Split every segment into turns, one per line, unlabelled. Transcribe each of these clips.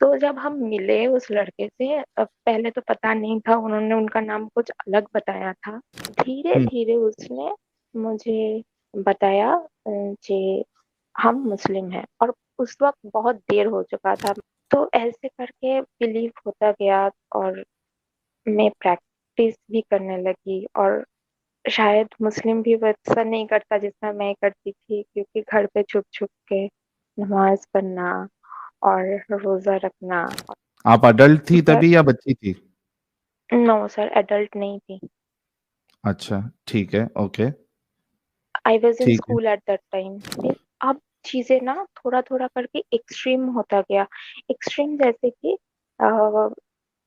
तो जब हम मिले उस लड़के से, पहले तो पता नहीं था, उन्होंने उनका नाम कुछ अलग बताया था। धीरे
हम्म।
धीरे उसने मुझे बताया कि हम मुस्लिम हैं, और उस वक्त बहुत देर हो चुका था। तो ऐसे करके बिलीव होता गया, और मैं प्रैक्टिस भी करने लगी। और शायद मुस्लिम भी वैसा नहीं करता जितना मैं करती थी, क्योंकि घर पे छुप छुप के नमाज पढ़ना और रोजा रखना।
आप अडल्ट थी
पर
तभी या बच्ची थी?
नो सर, एडल्ट नहीं थी।
अच्छा, ठीक है, ओके।
आई वॉज इन
ठीक है।
School at that time. अब चीजें ना थोड़ा थोड़ा करके एक्सट्रीम होता गया। एक्सट्रीम जैसे कि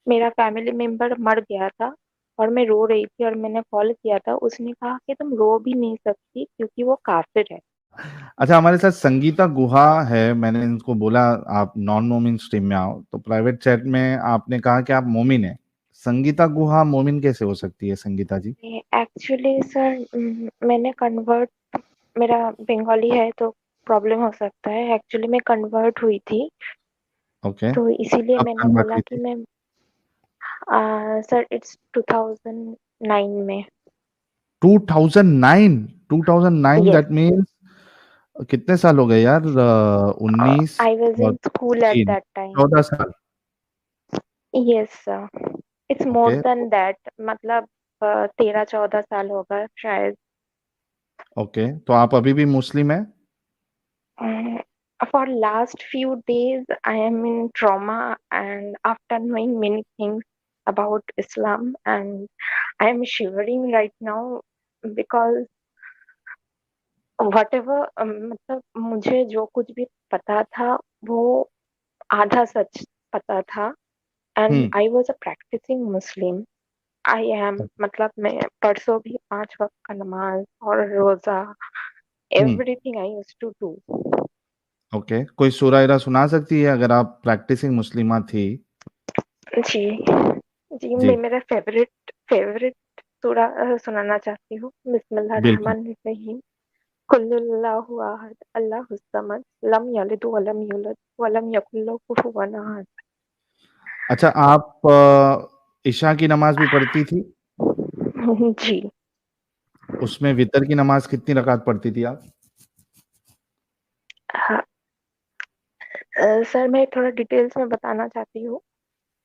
मेरा फैमिली मेंबर मर गया था, और मैं रो रही थी, और मैंने कॉल किया था। उसने कहा कि तुम रो भी नहीं सकती क्योंकि वो काफिर है।
अच्छा, हमारे साथ संगीता गुहा है। मैंने इनको बोला आप नॉन मोमिन स्ट्रीम में आओ, तो प्राइवेट चैट में आपने कहा कि आप मोमिन है। संगीता गुहा मोमिन कैसे हो सकती है, संगीता जी?
एक्चुअली सर, मैंने कन्वर्ट, मेरा बंगाली है तो प्रॉब्लम हो सकता है। एक्चुअली मैं कन्वर्ट हुई थी,
ओके।
तो इसीलिए
कब
मैंने
कन्वर्ट
बोला
हुई
कि
थी?
मैं सर इट्स 2009 में।
2009? 2009
यस,
दैट मीन्स कितने साल हो गए यार? 19
आई वाज
और
in school at
3,
that time.
14 साल।
Yes sir, it's more
okay.
Then that, मतलब 13-14 साल होगा शायद।
ओके, तो आप अभी भी मुस्लिम है?
For last few days, I am in trauma, and after knowing many things about Islam, and I am shivering right now because whatever, मतलब मुझे जो कुछ भी पता था वो आधा सच पता था। And
hmm.
I was a practicing Muslim. I am, मतलब मैं परसों भी 5 वक्त का नमाज और रोजा,
hmm.
Everything I used to do.
Okay, कोई सूरा इरा सुना सकती है अगर आप प्रैक्टिसिंग मुस्लिमा थी?
जी, जी मैं
जी,
मेरा फेवरेट फेवरेट सूरा सुनाना चाहती हूँ। बिस्मिल्लाह
बिल्कुल।
रहमान रहीम। कुल्लुल्लाहु अहद, अल्लाहुस समद, लम यलिद वलम यूलद वलम यकुल लहू कुफुवन अहद।
अच्छा, आप इशा की नमाज भी पढ़ती थी?
जी।
उसमें वितर की नमाज कितनी रकात पढ़ती थी आप?
हाँ, सर मैं थोड़ा डिटेल्स में बताना चाहती हूँ।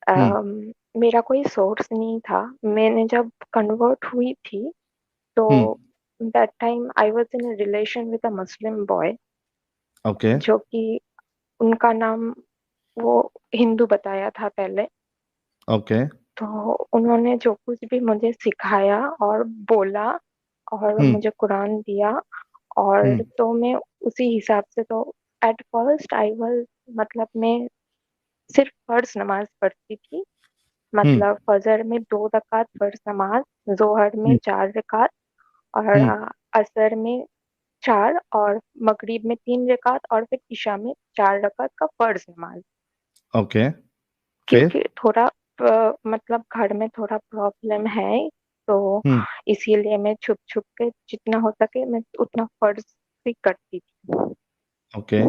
हम्म।
मेरा कोई सोर्स नहीं था। मैंने जब कन्वर्ट हुई थी, तो
hmm.
That time I was in a relation with a Muslim boy,
okay.
जो कि उनका नाम वो हिंदू बताया था पहले।
ओके।
तो उन्होंने जो कुछ भी मुझे सिखाया और बोला, और
हम्म।
मुझे कुरान दिया, और
हम्म।
तो मैं उसी हिसाब से, तो एट फर्स्ट आई वाज, मतलब मैं सिर्फ फर्ज नमाज पढ़ती थी।
हम्म।
मतलब फजर में 2 रकात फर्ज नमाज, जोहर में
हम्म।
4 रकात, और
हम्म।
असर में 4, और मगरिब में 3 रकात, और फिर इशा में 4 रकात का फर्ज नमाज।
ओके। फिर?
क्योंकि थोड़ा मतलब घर में थोड़ा प्रॉब्लम है, तो
हम्म।
इसीलिए मैं छुप छुप के जितना हो सके मैं उतना फर्ज भी करती थी।
ओके,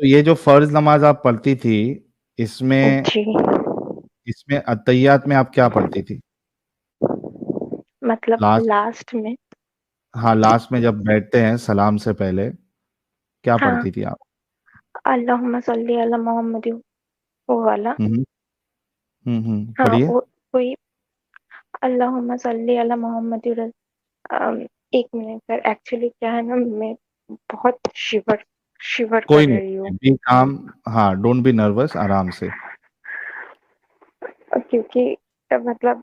तो ये जो फर्ज नमाज आप पढ़ती थी, इसमें
जी,
इसमें अत्तहियात में आप क्या पढ़ती थी?
मतलब
लास्ट।
लास्ट में।
हाँ, लास्ट में जब बैठते हैं सलाम से पहले क्या
हाँ,
पढ़ती थी आप?
अल्लाहुम्मा सल्ली अला मोहम्मद, वो वाला।
हम्म।
हाँ,
पढ़िए।
वो वही। अल्लाहुम्मा सल्ली अला मोहम्मद। एक मिनट सर, एक्चुअली क्या है ना, मैं बहुत शिवर शिवर
कोई
कर रही हूँ।
नहीं, बी काम। हाँ, डोंट बी नर्वस, आराम से।
क्योंकि मतलब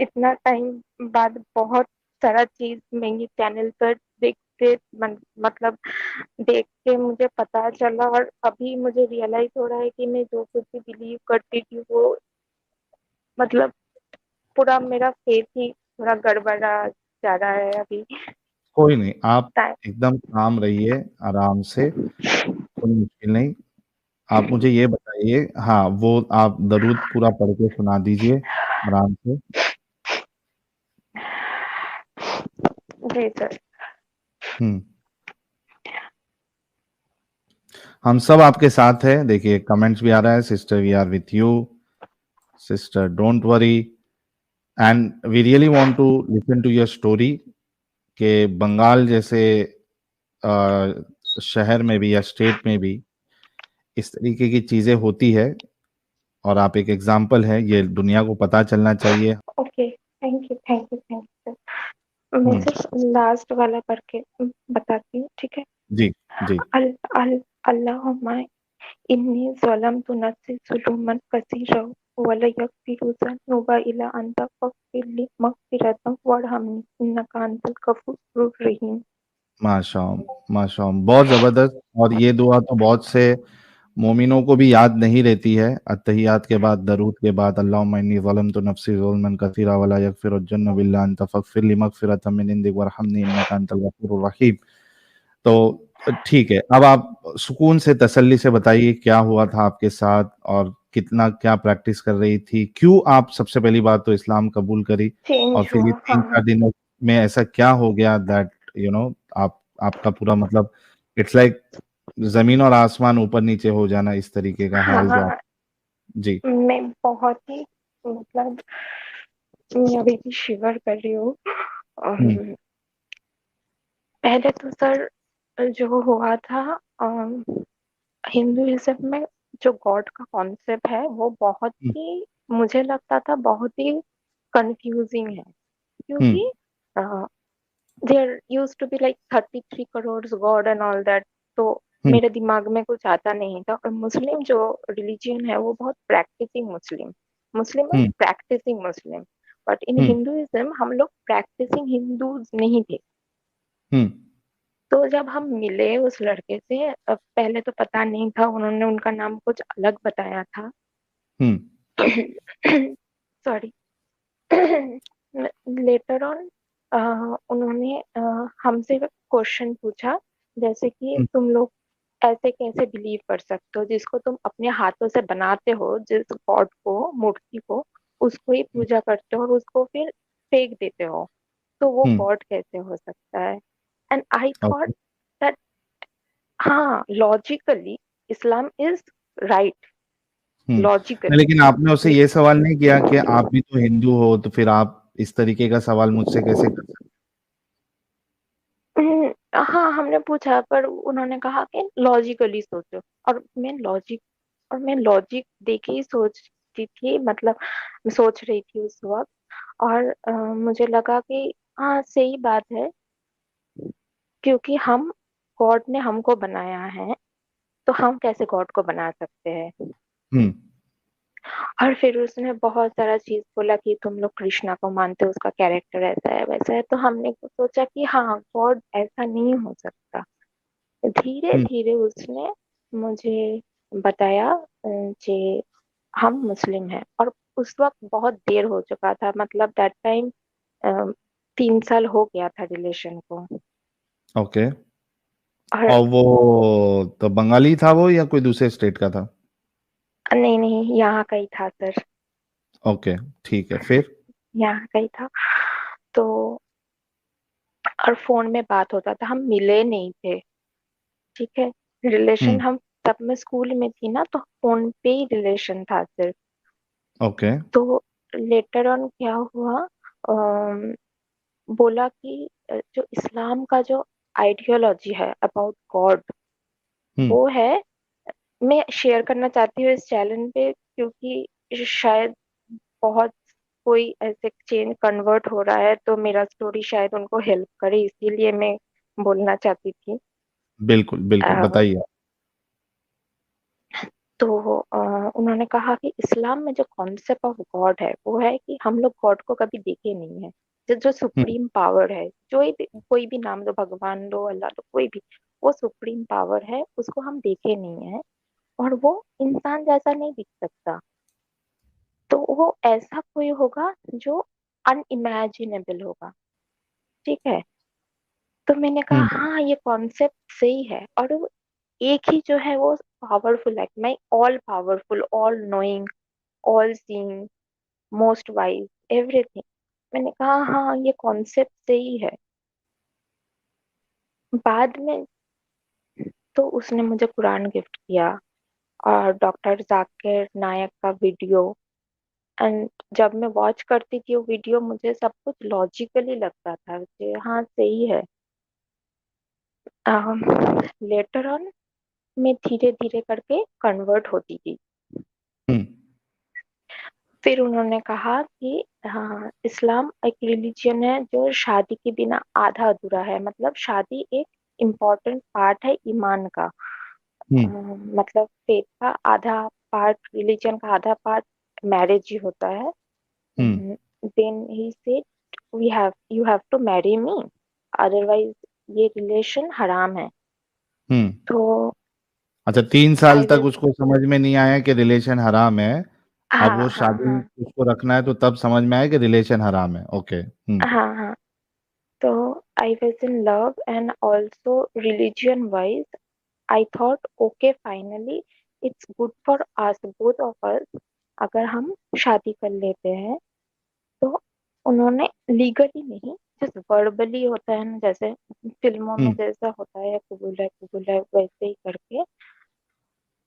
इतना टाइम बाद बहुत सारा चीज मैं ये चैनल पर देखते, मतलब देख के मुझे पता चला, और अभी मुझे रियलाइज हो रहा है कि मैं जो कुछ भी बिलीव करती थी वो, मतलब पूरा मेरा फेथ ही थोड़ा गड़बड़ा जा रहा है अभी।
कोई नहीं, आप
टाइम।
एकदम काम रहिए, आराम से। कोई मुश्किल नहीं। आप मुझे ये बताइए, हाँ, वो आप दरूद पूरा पढ़ के सुना दीजिए आराम से।
जी सर।
हम्म। हम सब आपके साथ है। देखिए कमेंट्स भी आ रहा है, sister we are with you, sister don't worry, and we really want to listen to your story कि बंगाल जैसे शहर में भी या स्टेट में भी इस तरीके की चीजें होती है, और आप एक एग्जाम्पल है, ये दुनिया को पता चलना चाहिए।
Okay, thank you, thank you, thank you. मैं
हम्म।
सिर्फ लास्ट वाला करके बताती हूँ, ठीक है।
जी। जी।
अल अल अल्लाहुम्मा इन्नी ज़लमतु नफ्सी ज़ुल्मन कसीरा वला यगफिरु ज़ुनूबा इल्ला अंता फ़ग़फ़िरली मग़फ़िरतन वरहमनी इन्नका अंतल गफ़ूरुर रहीम।
माशाअल्लाह माशाअल्लाह, बहुत जबरदस्त। और ये दुआ तो बहुत से मोमिनों को भी याद नहीं रहती है। अत्तहियात के बाद, दरूद के बाद, अल्लाहुम्मा इन्नी ज़लमतु नफ्सी ज़ुल्मन कसीरा वला यगफिरुज़्ज़ुनूब इल्ला अंता फ़ग़फ़िरली मग़फ़िरतम मिन इंदिक वरहमनी इन्नका अंतल गफ़ूरुर रहीम। तो ठीक है, अब आप सुकून से तसल्ली से बताइए क्या हुआ था आपके साथ, और कितना क्या प्रैक्टिस कर रही थी, क्यों आप सबसे पहली बात तो इस्लाम कबूल करी, और
चेंज
फिर ये
हुआ,
तीन
हाँ।
चार दिनों में ऐसा क्या हो गया दैट आप आपका पूरा मतलब इट्स लाइक जमीन और आसमान ऊपर नीचे हो जाना, इस तरीके का हाल जो आप।
हाँ,
जी।
मैं बहुत ही, मतलब मैं अभी भी शिवर कर रही हूँ।
हम्म।
और पहले तो सर, जो हुआ था, हिंदुइज्म में जो गॉड का कॉन्सेप्ट है वो बहुत
हम्म।
ही, मुझे लगता था बहुत ही कंफ्यूजिंग है।
हम्म।
क्योंकि there use to be like 33 crore god and all that. तो
हम्म।
मेरे दिमाग में कुछ आता नहीं था। और मुस्लिम जो रिलीजियन है वो बहुत practicing Muslim, Muslim
hmm.
Practicing Muslim. But in
hmm.
Hinduism हम लोग प्रैक्टिसिंग हिंदूज नहीं थे।
हम्म।
तो जब हम मिले उस लड़के से, पहले तो पता नहीं था, उन्होंने उनका नाम कुछ अलग बताया था।
हम्म।
सॉरी। लेटर ऑन उन्होंने हमसे क्वेश्चन पूछा, जैसे कि
हम्म।
तुम लोग ऐसे कैसे बिलीव कर सकते हो, जिसको तुम अपने हाथों से बनाते हो, जिस गॉड को, मूर्ति को, उसको ही पूजा करते हो और उसको फिर फेंक देते हो, तो वो
हम्म।
गॉड कैसे हो सकता है। And I thought
okay.
That, हाँ, लॉजिकली इस्लाम इज राइट,
नहीं,
लॉजिकली।
लेकिन आपने उससे ये सवाल नहीं किया कि आप भी तो हिंदू हो, तो फिर आप इस तरीके का सवाल मुझसे कैसे कर सकते।
हाँ, हमने पूछा, पर उन्होंने कहा कि लॉजिकली सोचो। और मैं लॉजिक देके ही सोचती थी, मतलब मैं सोच रही थी उस वक्त। और मुझे लगा कि हाँ, सही बात है, क्योंकि हम, गॉड ने हमको बनाया है, तो हम कैसे गॉड को बना सकते हैं।
हम्म।
और फिर उसने बहुत सारा चीज बोला कि तुम लोग कृष्णा को मानते हो, उसका कैरेक्टर ऐसा है वैसा है। तो हमने सोचा कि हाँ, गॉड ऐसा नहीं हो सकता। धीरे
हम्म।
धीरे उसने मुझे बताया कि हम मुस्लिम हैं। और उस वक्त बहुत देर हो चुका था, मतलब दैट टाइम 3 साल हो गया था रिलेशन को।
ओके।
और
और वो तो बंगाली था वो, या कोई दूसरे स्टेट का था?
नहीं, नहीं, यहाँ का ही था सर,
ओके, ठीक है, फिर?
यहाँ का ही था। तो और फोन में बात होता था, हम मिले नहीं थे, ठीक है। रिलेशन
हम्म।
हम, तब मैं स्कूल में थी ना, तो फोन पे ही रिलेशन था सिर्फ।
ओके।
तो लेटर ऑन क्या हुआ, अम, बोला कि जो इस्लाम का जो आइडियोलॉजी है अबाउट गॉड,
हम्म।
वो है, मैं शेयर करना चाहती हूँ इस चैनल पे, क्योंकि शायद बहुत कोई ऐसे चेंज कन्वर्ट हो रहा है, तो मेरा स्टोरी शायद उनको हेल्प करे, इसीलिए मैं बोलना चाहती थी।
बिल्कुल बिल्कुल,
अ,
बताइए।
तो उन्होंने कहा कि इस्लाम में जो कॉन्सेप्ट ऑफ गॉड है वो है कि हम लोग गॉड को कभी देखे नहीं है। जो
हम्म।
सुप्रीम पावर है, कोई भी नाम दो, भगवान दो, अल्लाह दो, कोई भी, वो सुप्रीम पावर है, उसको हम देखे नहीं है। और वो इंसान जैसा नहीं दिख सकता, तो वो ऐसा कोई होगा जो अनइमेजिनेबल होगा, ठीक है। तो मैंने कहा
हम्म।
हाँ, ये कॉन्सेप्ट सही है। और वो एक ही जो है वो पावरफुल है, मैं all powerful, all knowing, all seeing, most wise, everything. मैंने कहा हाँ, ये कॉन्सेप्ट सही है। बाद में तो उसने मुझे कुरान गिफ्ट किया और डॉक्टर जाकिर नायक का वीडियो। एंड जब मैं वॉच करती थी वो वीडियो, मुझे सब कुछ लॉजिकली लगता था कि हाँ सही है। लेटर ऑन मैं धीरे धीरे करके कन्वर्ट होती थी।
हम्म
फिर उन्होंने कहा कि हाँ, इस्लाम एक रिलीजन है जो शादी के बिना आधा अधूरा है, मतलब शादी एक इम्पोर्टेंट पार्ट है ईमान का।
हम्म
मतलब फेथ का आधा पार्ट, रिलीजन का आधा पार्ट मैरिज ही होता है।
Hmm
then he said we have you have to marry me, otherwise ये रिलेशन हराम है।
हम्म
तो
अच्छा, 3 साल
आई
तक
वाज,
उसको समझ में नहीं आया कि रिलेशन हराम है। अब
हाँ
वो
हाँ
शादी
हाँ
उसको रखना है तो तब समझ में आया कि रिलेशन हराम है। ओके।
हाँ हाँ। तो I was in love and also religion wise I thought okay finally it's good for us both of us अगर हम शादी कर लेते हैं। तो उन्होंने लीगली नहीं, जस्ट वर्बली होता है ना, जैसे फिल्मों में
हम्म
जैसा होता कबूल है वैसे ही करके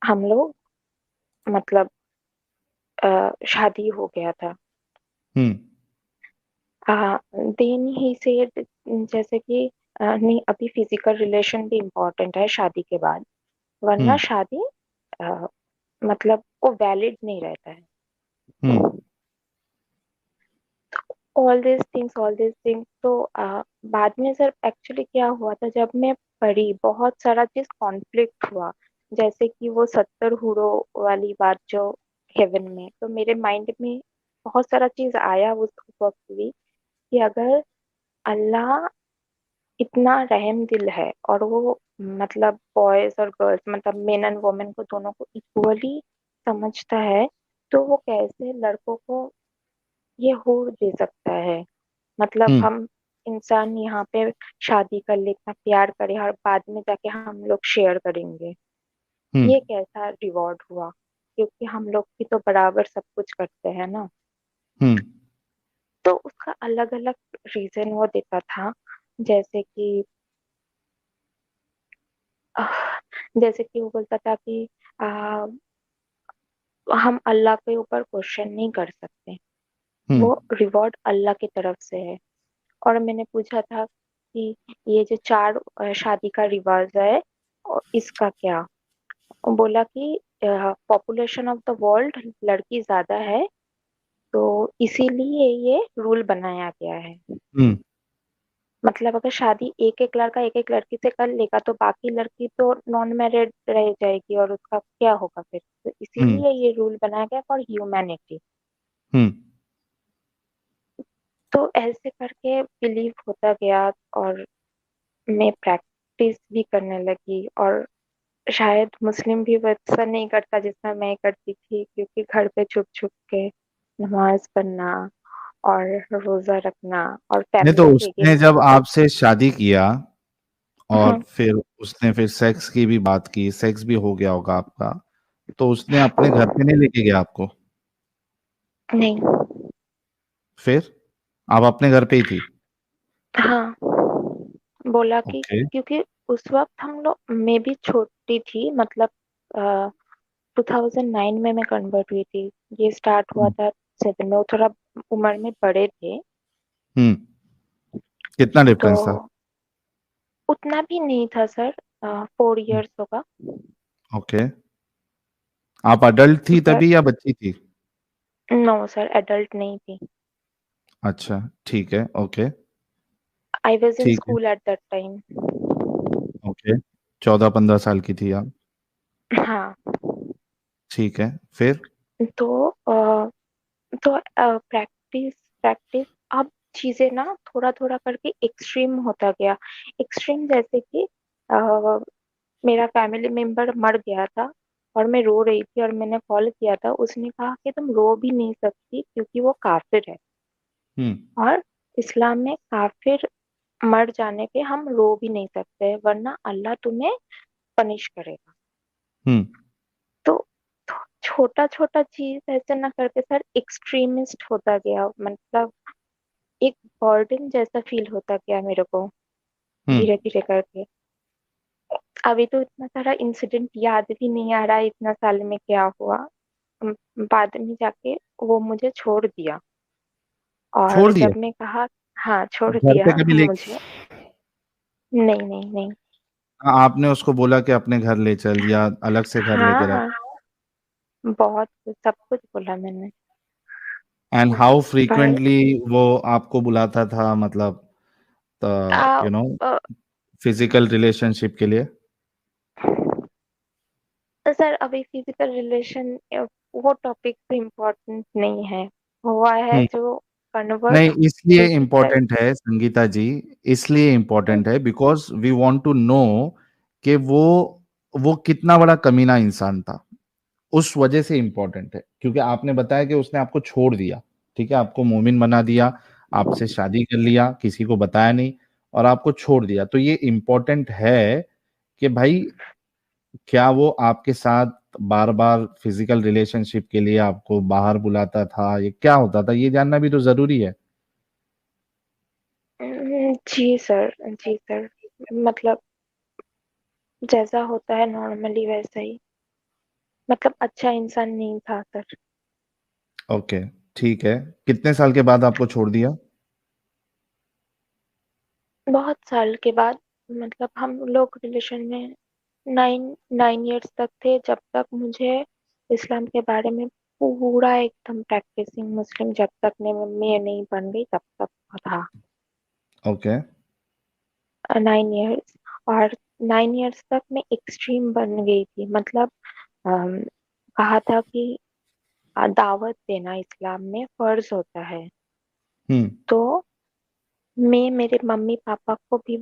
हम लोग, मतलब शादी हो गया था।
हम्म
देन ही सेड, जैसे कि नहीं अभी फिजिकल रिलेशन भी इम्पोर्टेंट है शादी के बाद, वरना
हम्म
शादी अ, मतलब वो वैलिड नहीं रहता है।
हम्म
ऑल दिस थिंग्स तो बाद में सर एक्चुअली क्या हुआ था, जब मैं पढ़ी बहुत सारा चीज कॉन्फ्लिक्ट हुआ। जैसे कि वो 70 हूरों वाली बात जो हेवन में, तो मेरे माइंड में बहुत सारा चीज आया उस वक्त भी कि अगर अल्लाह इतना रहम दिल है और वो मतलब बॉयज और गर्ल्स, मतलब मेन एंड वुमेन को दोनों को इक्वली समझता है, तो वो कैसे लड़कों को ये हूर दे सकता है। मतलब
हम्म
हम इंसान यहाँ पे शादी कर ले, इतना प्यार करे और बाद में जाके हम लोग शेयर करेंगे,
हम्म
ये कैसा रिवॉर्ड हुआ, क्योंकि हम लोग भी तो बराबर सब कुछ करते हैं ना।
हम्म
तो उसका अलग अलग रीजन वो देता था। जैसे कि जैसे कि वो बोलता था कि आ, हम अल्लाह के ऊपर क्वेश्चन नहीं कर सकते,
हम्म
वो रिवॉर्ड अल्लाह की तरफ से है। और मैंने पूछा था कि ये जो चार शादी का रिवाज है और इसका क्या। वो बोला कि पॉपुलेशन ऑफ द वर्ल्ड लड़की ज्यादा है, तो इसीलिए ये रूल बनाया गया है।
हम्म
मतलब अगर शादी एक एक लड़का एक एक लड़की से कर लेगा तो बाकी लड़की तो नॉन मैरिड रह जाएगी और उसका क्या होगा फिर, तो
हम्म
इसीलिए ये रूल बनाया गया फॉर ह्यूमैनिटी।
हम्म
तो ऐसे करके बिलीव होता गया और मैं प्रैक्टिस भी करने लगी। और शायद मुस्लिम भी वैसा नहीं करता जितना मैं करती थी, क्योंकि घर पे छुप छुप के नमाज पढ़ना और रोजा रखना और
नहीं तो
फैमिली के
उसने
अगेंस्ट।
जब आपसे शादी किया और
हम्म,
फिर उसने फिर सेक्स की भी बात की, सेक्स भी हो गया होगा आपका, तो उसने अपने घर पे नहीं लेके गया आपको?
नहीं।
फिर आप अपने घर पे ही थी?
हाँ, बोला कि
ओके।
क्योंकि उस वक्त हम लोग, मैं भी छोटी थी, मतलब 2009 में मैं कन्वर्ट हुई थी, ये स्टार्ट हुआ
हम्म
था 7 में, वो थोड़ा उम्र में बड़े थे।
हम्म, कितना
तो
डिफरेंस था?
उतना भी नहीं था सर, 4 इयर्स होगा।
ओके। आप अडल्ट थी
बट
तभी या बच्ची थी?
नो सर, एडल्ट नहीं थी।
अच्छा, ठीक है, ओके।
आई वॉज इन
ठीक है,
school at that time.
Okay. 14-15 साल की थी आप?
हाँ।
ठीक है, फिर?
तो प्रैक्टिस प्रैक्टिस, अब चीजें ना थोड़ा थोड़ा करके एक्सट्रीम होता गया। एक्सट्रीम जैसे कि अ, मेरा फैमिली मेंबर मर गया था और मैं रो रही थी और मैंने कॉल किया था, उसने कहा कि तुम रो भी नहीं सकती क्योंकि वो काफिर है,
हम्म
और इस्लाम में काफिर मर जाने पे हम रो भी नहीं सकते वरना अल्लाह तुम्हें पनिश करेगा।
हम्म
तो छोटा छोटा चीज ऐसे ना करके सर एक्सट्रीमिस्ट होता गया, मतलब एक बर्डन जैसा फील होता गया मेरे को
हम्म
धीरे धीरे करके। अभी तो इतना सारा इंसिडेंट याद भी नहीं आ रहा है इतना साल में क्या हुआ। बाद में जाके वो मुझे छोड़ दिया। और
छोड़ दिया?
जब मैं कहा, हाँ छोड़
घर पे
दिया
कभी ले?
मुझे। नहीं नहीं नहीं।
हाँ, आपने उसको बोला कि अपने घर ले चल या अलग से घर
हाँ
लेके रह?
हाँ, बहुत कुछ, सब कुछ बोला मैंने।
एंड हाउ
पर
फ्रीक्वेंटली वो आपको बुलाता था, मतलब
uh,
you know
uh,
physical relationship के लिए?
तो सर अभी फिजिकल रिलेशन वो टॉपिक तो इम्पोर्टेंट नहीं है। हुआ है
हम्म।
जो
नहीं,
कन्वर्ट
इसलिए
फिजिकल।
इम्पोर्टेंट है संगीता जी, इसलिए इम्पोर्टेंट है because we want to know कि वो कितना बड़ा कमीना इंसान था। उस वजह से इम्पोर्टेंट है, क्योंकि आपने बताया कि उसने आपको छोड़ दिया, ठीक है, आपको मोमिन बना दिया, आपसे शादी कर लिया, किसी को बताया नहीं, और आपको छोड़ दिया। तो ये इम्पोर्टेंट है कि भाई क्या वो आपके साथ बार बार फिजिकल रिलेशनशिप के लिए आपको बाहर बुलाता था, ये क्या होता था, ये जानना भी तो जरूरी है।
जी सर, जी सर। मतलब जैसा होता है नॉर्मली वैसा ही। मतलब अच्छा इंसान नहीं था सर।
ओके, ठीक है। कितने साल के बाद आपको छोड़ दिया?
बहुत साल के बाद। मतलब हम लोग रिलेशन में 9 9 इयर्स तक थे, जब तक मुझे इस्लाम के बारे में पूरा एकदम प्रैक्टिसिंग मुस्लिम जब तक मैं नहीं बन गई तब तक था।
ओके।
9 इयर्स। और 9 इयर्स तक मैं एक्सट्रीम बन गई थी। मतलब अम, कहा था कि दावत देना इस्लाम में फर्ज होता है।
हम्म।
तो मैं मेरे मम्मी पापा को भी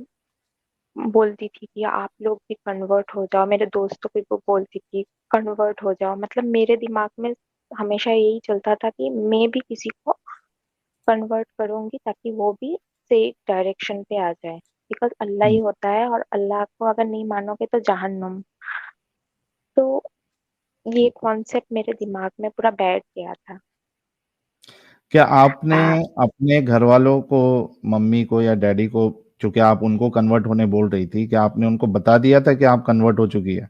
बोलती थी कि आप लोग भी कन्वर्ट हो जाओ, मेरे दोस्तों को भी बोलती थी कन्वर्ट हो जाओ। मतलब मेरे दिमाग में हमेशा यही चलता था कि मैं भी किसी को कन्वर्ट करूंगी ताकि वो भी सही डायरेक्शन पे आ जाए। बिकॉज अल्लाह ही
हम्म।
होता है, और अल्लाह को अगर नहीं मानोगे तो जहन्नुम। तो ये कॉन्सेप्ट मेरे दिमाग में पूरा बैठ गया था।
क्या आपने
आ,
अपने घर वालों को, मम्मी को या डैडी को, चूंकि आप उनको कन्वर्ट होने बोल रही थी, क्या आपने उनको बता दिया था कि आप कन्वर्ट हो चुकी है?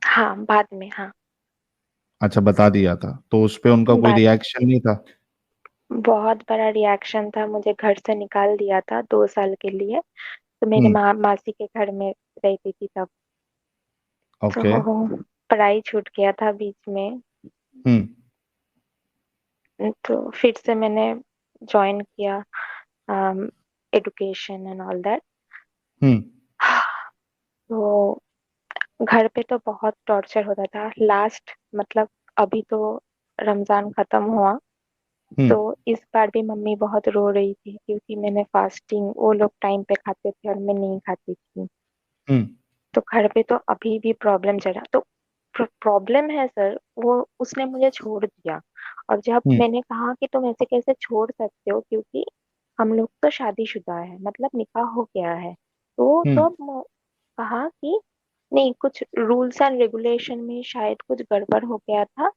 हाँ बाद में, हाँ।
अच्छा, बता दिया था, तो उस पे उनका कोई
बाद
रिएक्शन नहीं था?
बहुत बड़ा रिएक्शन था, मुझे घर से निकाल दिया था 2 साल के लिए। तो मेरे
हम्म।
मासी के घर में रहती थी तब।
ओके।
तो पढ़ाई छूट गया था बीच में।
हम्म।
तो फिर से मैंने ज्वाइन किया एडुकेशन एंड ऑल दैट।
हम्म।
तो घर पे तो बहुत टॉर्चर होता था लास्ट। मतलब अभी तो रमजान खत्म हुआ,
हम्म।
तो इस बार भी मम्मी बहुत रो रही थी क्योंकि मैंने फास्टिंग, वो लोग टाइम पे खाते थे और मैं नहीं खाती थी।
हम्म।
तो घर पे तो अभी भी प्रॉब्लम चला। तो प्रॉब्लम है सर, वो उसने मुझे छोड़ दिया। और जब
हम्म।
मैंने कहा कि तुम ऐसे कैसे छोड़ सकते हो, क्योंकि हम लोग तो शादीशुदा है, मतलब निकाह हो गया है। तो
हम्म।
अब कहा कि नहीं, कुछ रूल्स एंड रेगुलेशन में शायद कुछ गड़बड़ हो गया था।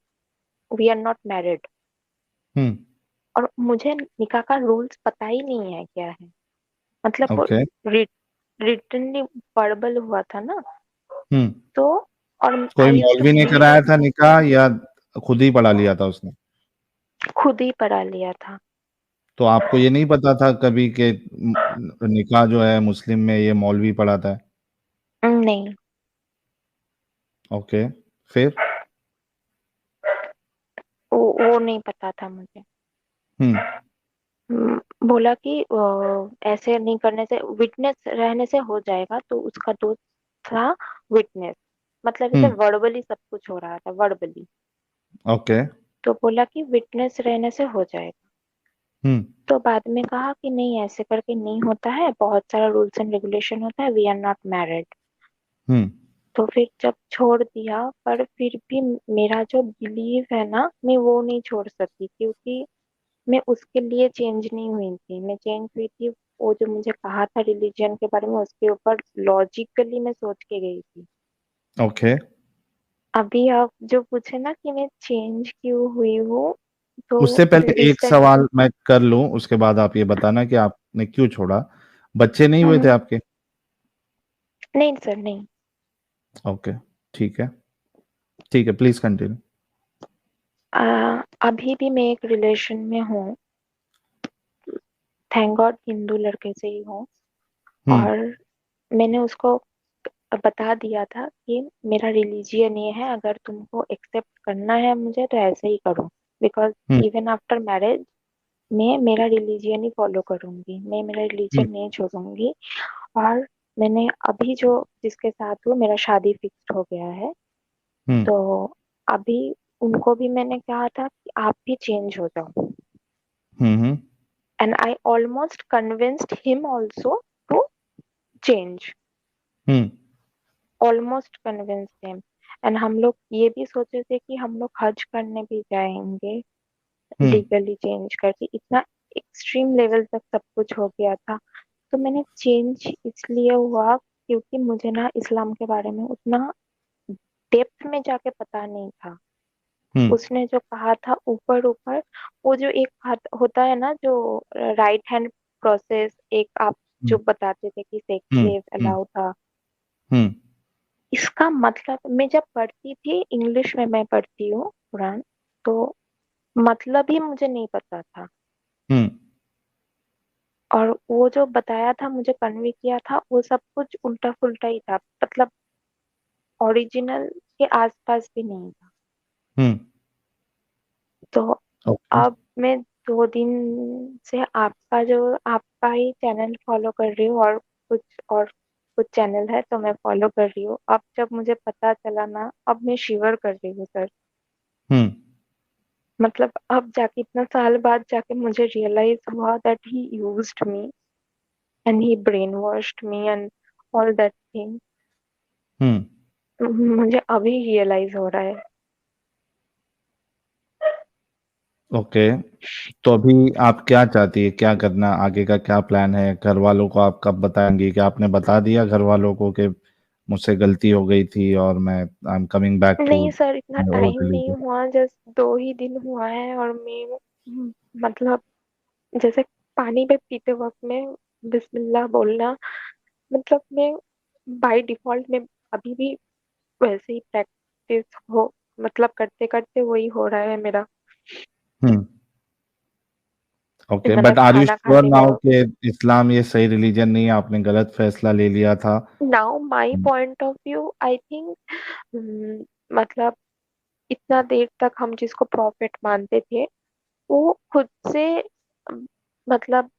We are not married.
Hmm.
और मुझे निकाह का रूल्स पता ही नहीं है क्या है। मतलब वो
ओके।
रिटनली वर्बल हुआ था ना।
हम्म।
तो और
कोई
आई यूज्ड टू
मौलवी ने
बिलीव।
कराया था निकाह या खुद ही पढ़ा लिया था उसने?
खुद ही पढ़ा लिया था।
तो आपको ये नहीं पता था कभी कि निकाह जो है मुस्लिम में ये मौलवी पढ़ाता है?
नहीं,
ओके, फिर?
वो नहीं पता था मुझे।
हम्म।
बोला कि ऐसे नहीं करने से, विटनेस रहने से हो जाएगा। तो उसका दोस्त था विटनेस। मतलब इसे
हम्म।
वर्बली सब कुछ हो रहा था, वर्बली।
ओके।
तो बोला कि विटनेस रहने से हो जाएगा।
हम्म।
तो बाद में कहा कि नहीं, ऐसे करके नहीं होता है, बहुत सारा रूल्स एंड रेगुलेशन होता है, वी आर नॉट मैरिड।
हम्म।
तो फिर जब छोड़ दिया, पर फिर भी मेरा जो बिलीव है ना, मैं वो नहीं छोड़ सकती, क्योंकि मैं उसके लिए चेंज नहीं हुई थी। मैं चेंज हुई थी वो जो मुझे कहा था रिलीजन के बारे में, उसके ऊपर लॉजिकली मैं सोच के गई थी।
ओके।
अभी आप जो पूछे ना कि मैं चेंज क्यों हुई हूँ, तो
उससे पहले एक
रिसेंट।
सवाल मैं कर लूं, उसके बाद आप ये बताना कि आपने क्यों छोड़ा। बच्चे नहीं हुए थे
हम्म,
आपके?
नहीं सर, नहीं।
ओके, ठीक है, ठीक है, प्लीज कंटिन्यू।
अभी भी मैं एक रिलेशन में हूँ। थैंक गॉड हिंदू लड़के से ही हूँ।
हम्म।
और मैंने उसको बता दिया था कि मेरा रिलीजियन ये है, अगर तुमको एक्सेप्ट करना है मुझे तो ऐसे ही करो। Because
hmm.
Even after marriage मैं मेरा रिलीजियन ही फॉलो करूंगी, मैं मेरा
हम्म।
रिलीजियन नहीं छोड़ूंगी। और मैंने अभी जो जिसके साथ हूँ, मेरा शादी फिक्स हो गया है।
हम्म।
तो अभी उनको भी मैंने कहा था कि आप भी चेंज हो जाओ।
Hmm.
And I almost convinced him also to change.
Hmm.
Almost convinced him. And हम लोग ये भी सोचे थे कि हम लोग हज करने भी जाएंगे,
हम्म।
लीगली चेंज करके। इतना एक्सट्रीम लेवल तक सब कुछ हो गया था। तो मैंने चेंज इसलिए हुआ क्योंकि मुझे ना इस्लाम के बारे में उतना डेप्थ में जाके पता नहीं था।
हम्म।
उसने जो कहा था ऊपर ऊपर, वो जो एक होता है ना जो राइट हैंड प्रोसेस, एक आप जो
हम्म।
बताते थे कि सेक्स
हम्म।
स्लेव
हम्म।
अलाउ था।
हम्म।
इसका मतलब मैं जब पढ़ती थी, इंग्लिश में मैं पढ़ती हूँ कुरान, तो मतलब ही मुझे नहीं पता था।
हम्म।
और वो जो बताया था, मुझे कन्वे किया था, वो सब कुछ उल्टा पुल्टा ही था। मतलब ओरिजिनल के आसपास भी नहीं था।
हम्म।
तो
ओके।
अब मैं 2 दिन से आपका ही चैनल फॉलो कर रही हूँ, और कुछ चैनल है तो मैं फॉलो कर रही हूँ। अब जब मुझे पता चला ना, अब मैं शिवर कर रही हूँ सर।
हम्म।
मतलब अब जाके इतना साल बाद जाके मुझे रियलाइज हुआ that he used me and he brainwashed me and all that thing.
Hmm.
मुझे अभी रियलाइज हो रहा है।
ओके, तो अभी आप क्या चाहती है, क्या करना, आगे का क्या प्लान है? घर वालों को आप कब बताएंगी? कि आपने बता दिया घर वालों को कि मुझसे गलती हो गई थी और मैं I am coming back to
नहीं सर, इतना
माय ओल्ड
टाइम नहीं
रिलीजन?
हुआ, जस्ट 2 ही दिन हुआ है। और मैं मतलब जैसे पानी में पीते वक्त में बिस्मिल्लाह बोलना, मतलब मैं बाय डिफॉल्ट में अभी भी वैसे ही प्रैक्टिस हो, मतलब करते करते वही हो रहा है मेरा।
हम्म। ओके,
मतलब
बट आर यू
खाना
श्योर
खाते
नाउ
वक्त।
कि इस्लाम ये सही रिलीजन नहीं है? आपने गलत फैसला ले लिया था।
Now my point of view I think, मतलब इतना देर तक हम जिसको प्रॉफिट मानते थे, वो खुद से अम, मतलब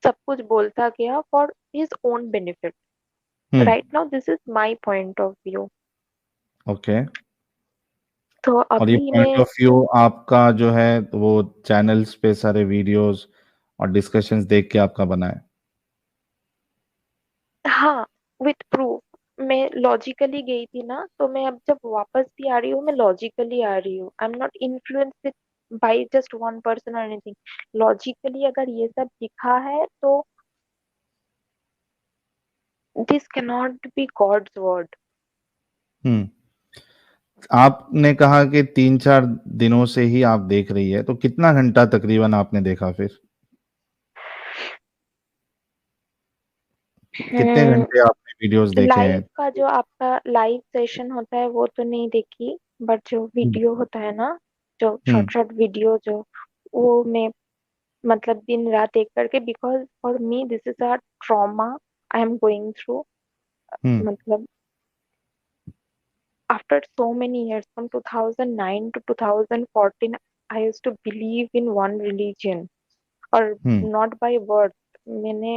सब कुछ बोलता गया for his own benefit.
Hmm.
Right now this is my point of view.
Okay,
तो
और ये
अभी
पॉइंट
मैं,
ऑफ व्यू आपका जो है वो चैनल्स पे सारे वीडियोस और डिस्कशंस देख के आपका बना है?
हाँ, विथ प्रूफ। मैं लॉजिकली गई थी ना, तो मैं अब जब वापस भी आ रही हूँ, मैं लॉजिकली आ रही हूँ। I am not influenced by just one person और एनीथिंग। लॉजिकली अगर ये सब दिखा है तो this can not be God's word.
Hmm. आपने कहा कि 3-4 दिनों से ही आप देख रही है, तो कितना घंटा तकरीबन आपने देखा फिर? कितने घंटे आपने वीडियोस देखे
लाइव
हैं?
का जो आपका लाइव सेशन होता है वो तो नहीं देखी, बट जो
हम्म।
वीडियो होता है ना, जो
हम्म।
शॉर्ट शॉर्ट वीडियो जो, वो मैं मतलब दिन रात देख करके, because for me this is a trauma I am going through.
Hmm.
मतलब after so many years, from 2009 to 2014, I used to believe in one religion, और
हम्म।
not by word। मैंने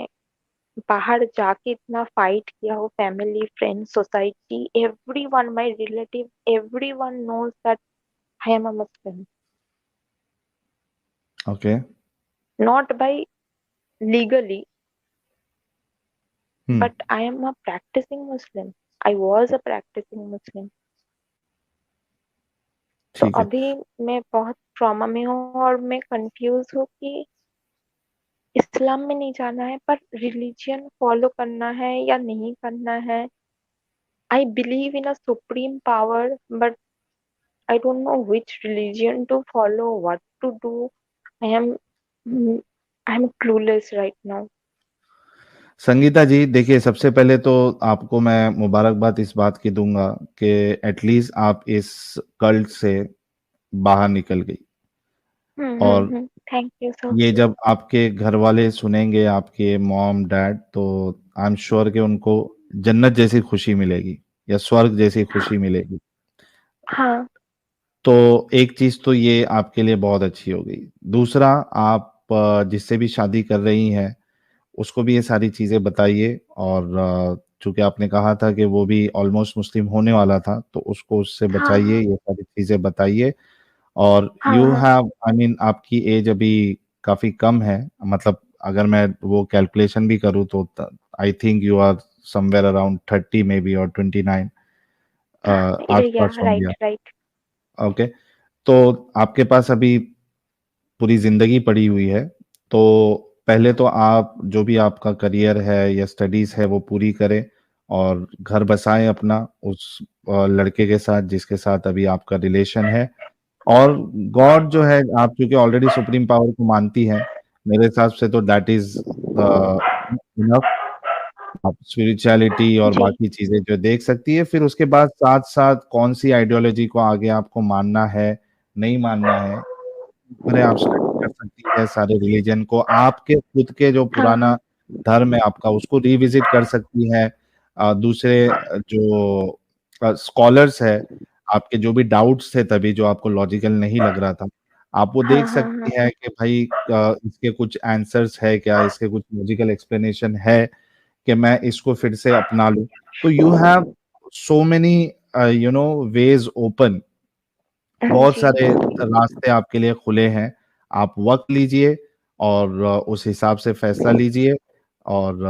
बाहर जाके इतना फाइट किया हो, family, friends, society, everyone, my relative, everyone knows that I am a Muslim,
okay.
not by legally,
hmm.
but I am a practicing Muslim. I was a practicing Muslim. तो
ठीक है।
अभी मैं बहुत ट्रॉमा में हूँ और मैं कंफ्यूज हूँ कि इस्लाम में नहीं जाना है, पर रिलीजियन फॉलो करना है या नहीं करना है। I believe in a supreme power, but I don't know which religion to follow, what to do. I am I am clueless right now.
Sangeeta ji, देखिए सबसे पहले तो आपको मैं मुबारकबाद इस बात की दूंगा कि एटलीस्ट आप इस कल्ट से बाहर निकल गई। और
थैंक यू सर।
ये जब आपके घर वाले सुनेंगे, आपके मॉम डैड, तो आई एम श्योर कि उनको जन्नत जैसी खुशी मिलेगी या स्वर्ग जैसी खुशी मिलेगी।
हाँ
तो एक चीज तो ये आपके लिए बहुत अच्छी हो गई। दूसरा, आप जिससे भी शादी कर रही हैं उसको भी ये सारी चीजें बताइए। और चूंकि आपने कहा था कि वो भी ऑलमोस्ट मुस्लिम होने वाला था, तो उसको उससे
हाँ
बचाइए,
हाँ
ये सारी चीजें बताइए। और
हाँ
यू
हाँ
हैव, आई मीन, आपकी एज अभी काफी कम है। मतलब अगर मैं वो कैलकुलेशन भी करूँ तो I think you are somewhere around 30 may be और 29 आस
या
पास होंगे।
Right right.
ओके। तो आपके पास अभी पूरी जिंदगी पड़ी हुई है। तो पहले तो आप जो भी आपका करियर है या स्टडीज है वो पूरी करें और घर बसाएं अपना उस लड़के के साथ जिसके साथ अभी आपका रिलेशन है। और गॉड जो है, आप क्योंकि ऑलरेडी सुप्रीम पावर को मानती हैं, मेरे हिसाब से तो दैट इज इनफ। आप स्पिरिचुअलिटी और
जी
बाकी चीजें जो देख सकती है, फिर उसके बाद साथ साथ कौन सी आइडियोलॉजी को आगे आपको मानना है, नहीं मानना है, अरे आप स्टडी कर सकती है सारे रिलीजन को। आपके खुद के जो
हाँ
पुराना
हाँ
धर्म है आपका, उसको रिविजिट कर सकती है। दूसरे जो स्कॉलर्स है, आपके जो भी डाउट्स थे तभी जो आपको लॉजिकल नहीं लग रहा था, आप वो
हाँ
देख
हाँ हाँ
सकती हैं कि भाई इसके कुछ आंसर्स है क्या, इसके कुछ लॉजिकल एक्सप्लेनेशन है कि मैं इसको फिर से अपना लूं। तो you have so many ways open. बहुत
जी
सारे रास्ते आपके लिए खुले हैं। आप वक्त लीजिए और उस हिसाब से फैसला लीजिए और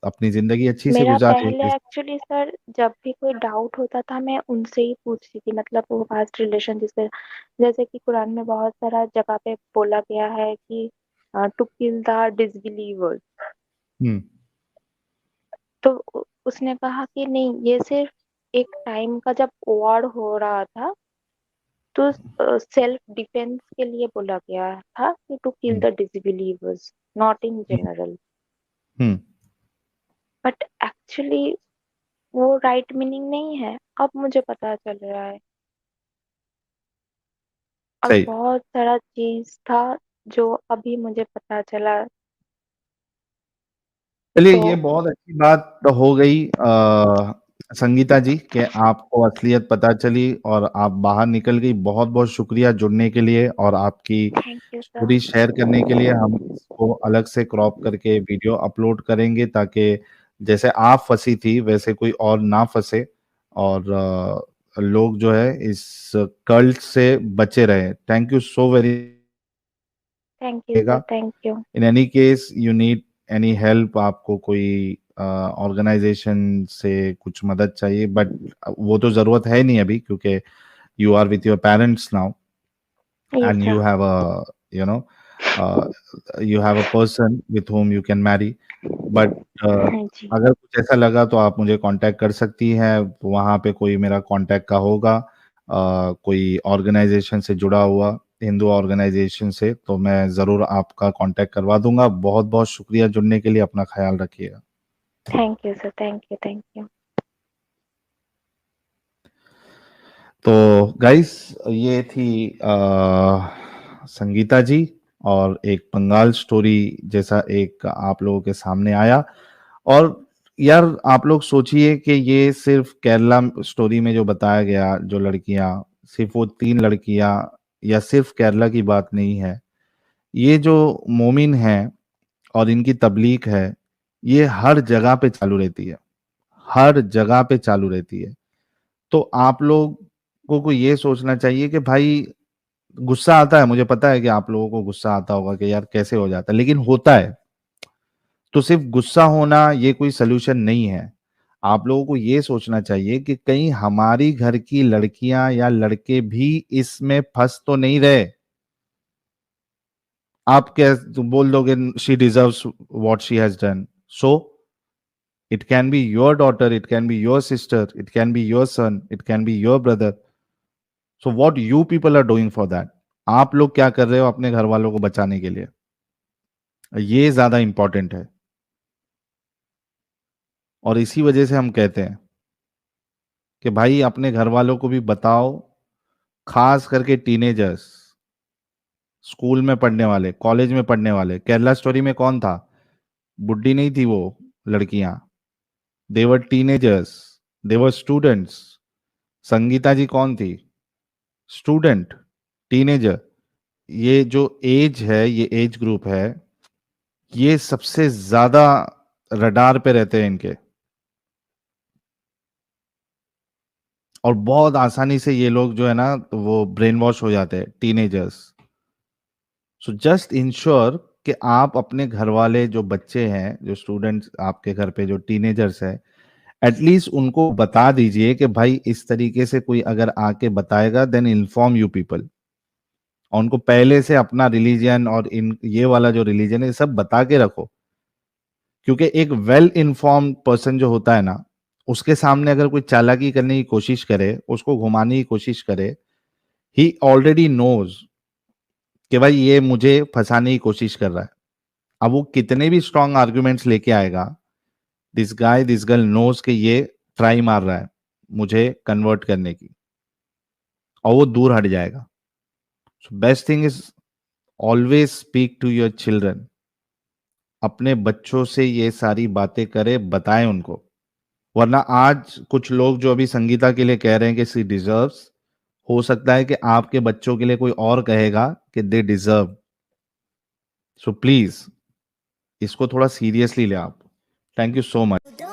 अपनी जिंदगी अच्छी से
मेरा पहले
गुजारिए।
एक्चुअली सर जब भी कोई डाउट होता था मैं उनसे ही पूछती थी, मतलब वो पास्ट रिलेशन जिससे, जैसे कि कुरान में बहुत सारा जगह पे बोला गया है कि टू किल द डिसबिलीवर्स।
हम्म।
तो उसने कहा कि नहीं, ये सिर्फ एक टाइम का जब वॉर हो रहा था तो सेल्फ डिफेंस के लिए बोला गया था कि to kill
hmm.
The disbelievers, not in general.
Hmm.
But actually वो राइट मीनिंग नहीं है, अब मुझे पता चल रहा है। और
सही।
बहुत सारा चीज था जो अभी मुझे पता चला।
चलिए,
तो
ये बहुत अच्छी बात तो हो गई संगीता जी कि आपको असलियत पता चली और आप बाहर निकल गई। बहुत बहुत शुक्रिया जुड़ने के लिए और आपकी
thank you sir.
Story share करने के लिए। हम इसको अलग से क्रॉप करके वीडियो अपलोड करेंगे ताकि जैसे आप फंसी थी वैसे कोई और ना फंसे और लोग जो है इस कल्ट से बचे रहे। Thank you so very.
Thank you sir. Thank you.
In any case you need any help, आपको कोई ऑर्गेनाइजेशन से कुछ मदद चाहिए, बट वो तो जरूरत है नहीं अभी क्योंकि you are with your parents now
yes
and you
sir.
have a you know uh, you have a person with whom you can marry, but
जी
अगर कुछ ऐसा लगा तो आप मुझे कांटेक्ट कर सकती हैं। वहाँ पे कोई मेरा कांटेक्ट का होगा, कोई ऑर्गेनाइजेशन से जुड़ा हुआ, हिंदू ऑर्गेनाइजेशन से, तो मैं ज़रूर आपका कांटेक्ट करवा दूंगा। बहुत बहुत शुक्रिया जुड़ने के लिए। अपना ख्याल रखिएगा।
Thank you sir. Thank you. Thank you.
तो गाइस, ये थी संगीता जी और एक बंगाल स्टोरी जैसा एक आप लोगों के सामने आया। और यार, आप लोग सोचिए कि ये सिर्फ केरला स्टोरी में जो बताया गया, जो लड़कियां, सिर्फ वो 3 लड़कियां या सिर्फ केरला की बात नहीं है। ये जो मोमिन हैं और इनकी तबलीग है, ये हर जगह पे चालू रहती है। हर जगह पे चालू रहती है। तो आप लोगों को ये सोचना चाहिए कि भाई, गुस्सा आता है, मुझे पता है कि आप लोगों को गुस्सा आता होगा कि यार कैसे हो जाता है, लेकिन होता है। तो सिर्फ गुस्सा होना ये कोई सलूशन नहीं है। आप लोगों को ये सोचना चाहिए कि कहीं हमारी घर की लड़कियां या लड़के भी इसमें फंस तो नहीं रहे। आप क्या तो बोल दोगे, she deserves what she has done, so it can be your daughter, it can be your sister, it can be your son, it can be your brother. So what you people are doing for that? आप लोग क्या कर रहे हो अपने घर वालों को बचाने के लिए? ये ज्यादा इंपॉर्टेंट है। और इसी वजह से हम कहते हैं कि भाई अपने घर वालों को भी बताओ, खास करके टीनेजर्स, स्कूल में पढ़ने वाले, कॉलेज में पढ़ने वाले। केरला स्टोरी में कौन था? बुड्ढी नहीं थी वो लड़कियां, दे वर टीनेजर्स, दे वर स्टूडेंट्स। संगीता जी कौन थी? Student, teenager. ये जो एज है, ये एज ग्रुप है, ये सबसे ज्यादा रडार पे रहते हैं इनके, और बहुत आसानी से ये लोग जो है ना तो वो ब्रेन वॉश हो जाते हैं, टीनेजर्स। सो जस्ट इंश्योर कि आप अपने घर वाले जो बच्चे हैं, जो स्टूडेंट्स आपके घर पे जो टीनेजर्स हैं, एटलीस्ट उनको बता दीजिए कि भाई इस तरीके से कोई अगर आके बताएगा देन इन्फॉर्म यू पीपल। और उनको पहले से अपना रिलीजन और इन ये वाला जो रिलीजन है सब बता के रखो, क्योंकि एक वेल इन्फॉर्म्ड पर्सन जो होता है ना, उसके सामने अगर कोई चालाकी करने की कोशिश करे, उसको घुमाने की कोशिश करे, ही ऑलरेडी नोज कि भाई ये मुझे फंसाने की कोशिश कर रहा है। अब वो कितने भी स्ट्रांग आर्गुमेंट्स लेके आएगा, this guy this girl knows कि ये ट्राई मार रहा है मुझे कन्वर्ट करने की, और वो दूर हट जाएगा। So best thing is always speak to your children. अपने बच्चों से ये सारी बातें करे, बताएं उनको। वरना आज कुछ लोग जो अभी संगीता के लिए कह रहे हैं कि सी डिजर्व्स, हो सकता है कि आपके बच्चों के लिए कोई और कहेगा कि दे डिजर्व। सो प्लीज इसको थोड़ा सीरियसली ले आप। Thank you so much.